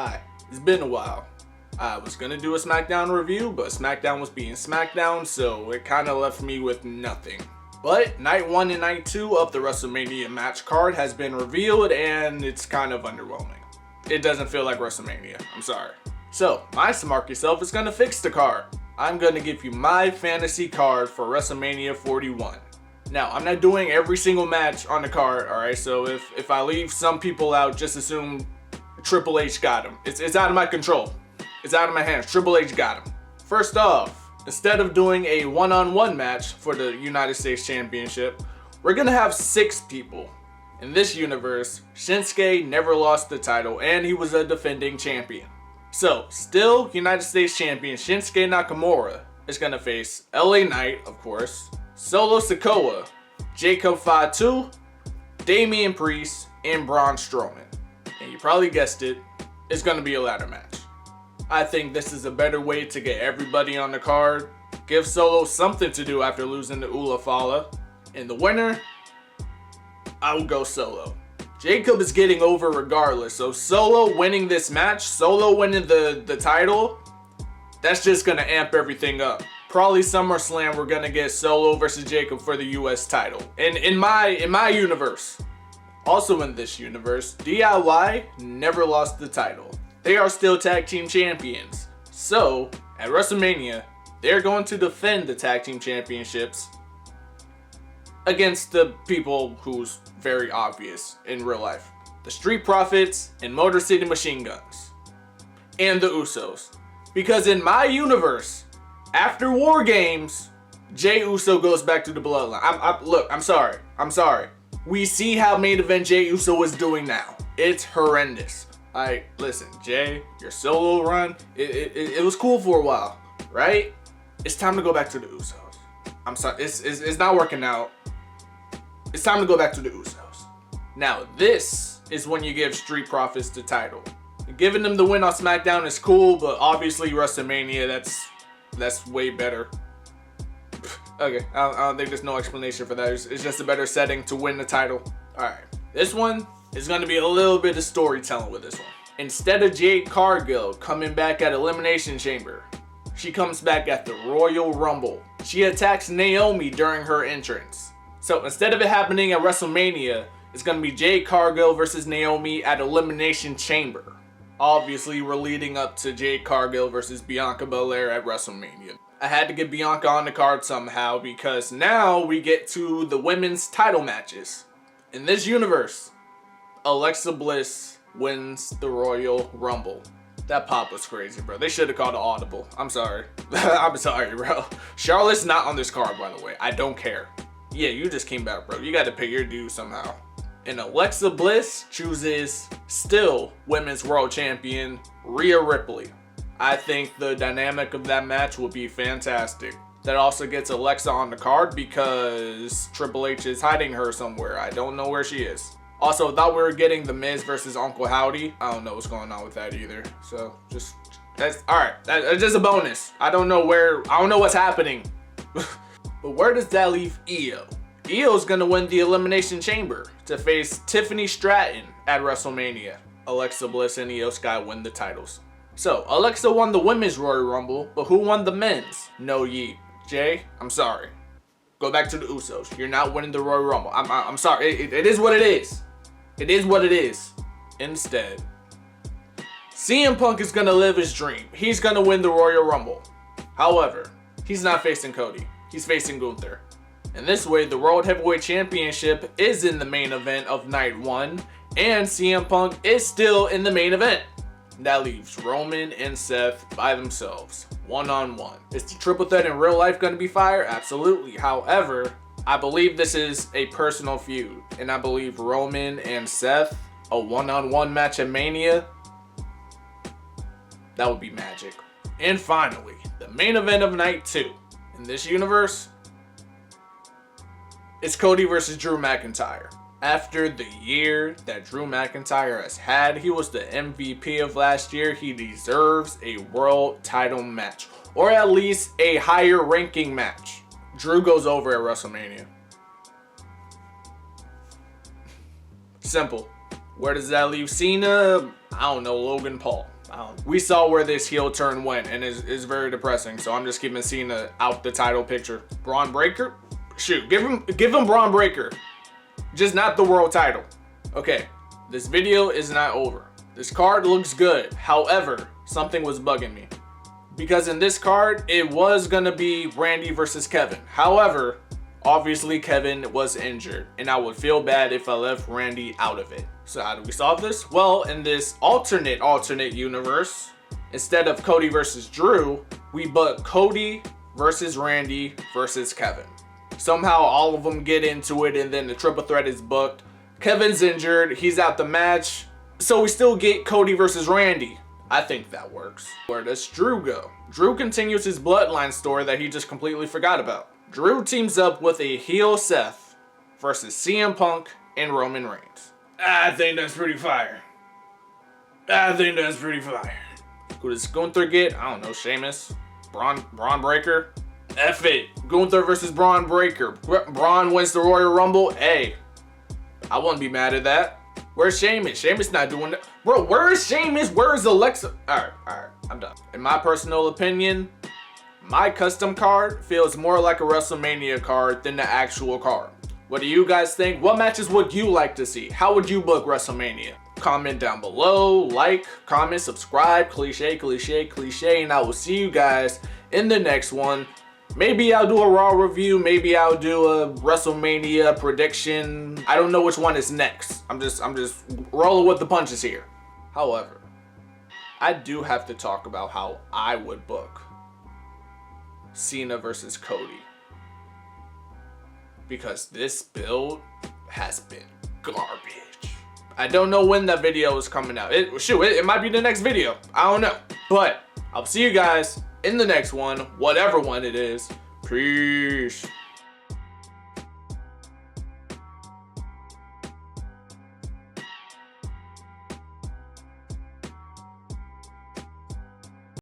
Hi, it's been a while. I was gonna do a SmackDown review, but SmackDown was being SmackDown, so it kinda left me with nothing. But Night 1 and Night 2 of the WrestleMania match card has been revealed, and it's kind of underwhelming. It doesn't feel like WrestleMania, I'm sorry. So, my Smarky self is gonna fix the card. I'm gonna give you my fantasy card for WrestleMania 41. Now, I'm not doing every single match on the card, alright? So if I leave some people out, just assume Triple H got him. It's out of my control. It's out of my hands. Triple H got him. First off, instead of doing a one-on-one match for the United States Championship, we're gonna have 6 people. In this universe, Shinsuke never lost the title and he was a defending champion. So, still United States Champion Shinsuke Nakamura is gonna face LA Knight, of course, Solo Sikoa, Jacob Fatu, Damian Priest, and Braun Strowman. And you probably guessed it, it's gonna be a ladder match. I think this is a better way to get everybody on the card, give Solo something to do after losing to Ula Fala, and the winner, I will go Solo. Jacob is getting over regardless, so Solo winning this match, Solo winning the title, that's just gonna amp everything up. Probably SummerSlam we're gonna get Solo versus Jacob for the US title. And in my universe. Also in this universe, DIY never lost the title. They are still tag team champions. So, at WrestleMania, they're going to defend the tag team championships against the people who's very obvious in real life. The Street Profits and Motor City Machine Guns. And the Usos. Because in my universe, after War Games, Jey Uso goes back to the Bloodline. Look, I'm sorry. We see how main event Jey Uso is doing now. It's horrendous. Alright, listen, Jay, your solo run, it was cool for a while, right? It's time to go back to the Usos. I'm sorry, it's not working out. It's time to go back to the Usos. Now, this is when you give Street Profits the title. Giving them the win on SmackDown is cool, but obviously WrestleMania, that's way better. Okay, I don't think there's no explanation for that. It's just a better setting to win the title. Alright, this one is going to be a little bit of storytelling with this one. Instead of Jade Cargill coming back at Elimination Chamber, she comes back at the Royal Rumble. She attacks Naomi during her entrance. So instead of it happening at WrestleMania, it's going to be Jade Cargill versus Naomi at Elimination Chamber. Obviously, we're leading up to Jade Cargill versus Bianca Belair at WrestleMania. I had to get Bianca on the card somehow because now we get to the women's title matches. In this universe, Alexa Bliss wins the Royal Rumble. That pop was crazy, bro. They should have called an audible. I'm sorry. I'm sorry, bro. Charlotte's not on this card, by the way. I don't care. Yeah, you just came back, bro. You got to pay your due somehow. And Alexa Bliss chooses still Women's World Champion Rhea Ripley. I think the dynamic of that match will be fantastic. That also gets Alexa on the card because Triple H is hiding her somewhere. I don't know where she is. Also, thought we were getting The Miz versus Uncle Howdy. I don't know what's going on with that either. So, that's alright. That's just a bonus. I don't know what's happening. But where does that leave Io? Io's gonna win the Elimination Chamber to face Tiffany Stratton at WrestleMania. Alexa Bliss and Io Sky win the titles. So, Alexa won the Women's Royal Rumble, but who won the Men's? No Yeet. Jay, I'm sorry. Go back to the Usos. You're not winning the Royal Rumble. I'm sorry. It is what it is. It is what it is. Instead, CM Punk is gonna live his dream. He's gonna win the Royal Rumble. However, he's not facing Cody. He's facing Gunther. And this way, the World Heavyweight Championship is in the main event of Night 1, and CM Punk is still in the main event. That leaves Roman and Seth by themselves, one-on-one. Is the triple threat in real life going to be fire? Absolutely. However, I believe this is a personal feud, and I believe Roman and Seth, a one-on-one match at Mania, that would be magic. And finally, the main event of Night 2. In this universe, it's Cody versus Drew McIntyre. After the year that Drew McIntyre has had, he was the MVP of last year. He deserves a world title match, or at least a higher ranking match. Drew goes over at WrestleMania. Simple. Where does that leave Cena? I don't know, Logan Paul. We saw where this heel turn went, and it's very depressing. So I'm just keeping Cena out the title picture. Braun Breaker? Shoot, give him Braun Breaker. Just not the world title. Okay, this video is not over. This card looks good. However, something was bugging me. Because in this card, it was gonna be Randy versus Kevin. However, obviously Kevin was injured, and I would feel bad if I left Randy out of it. So how do we solve this? Well, in this alternate universe, instead of Cody versus Drew, we book Cody versus Randy versus Kevin. Somehow all of them get into it, and then the triple threat is booked. Kevin's injured, he's out the match, so we still get Cody versus Randy. I think that works. Where does Drew go? Drew continues his bloodline story that he just completely forgot about. Drew teams up with a heel Seth versus CM Punk and Roman Reigns. I think that's pretty fire. Who does Gunther get? I don't know, Sheamus? Braun Breaker? F it. Gunther versus Braun Breaker. Braun wins the Royal Rumble. Hey, I wouldn't be mad at that. Where's Sheamus? Sheamus not doing that. Bro, where is Sheamus? Where is Alexa? Alright, I'm done. In my personal opinion, my custom card feels more like a WrestleMania card than the actual card. What do you guys think? What matches would you like to see? How would you book WrestleMania? Comment down below, like, comment, subscribe, cliche, and I will see you guys in the next one. Maybe I'll do a Raw review, maybe I'll do a WrestleMania prediction. I don't know which one is next. I'm just rolling with the punches here. However, I do have to talk about how I would book Cena versus Cody. Because this build has been garbage. I don't know when that video is coming out. It might be the next video. I don't know. But I'll see you guys in the next one, whatever one it is. Peace.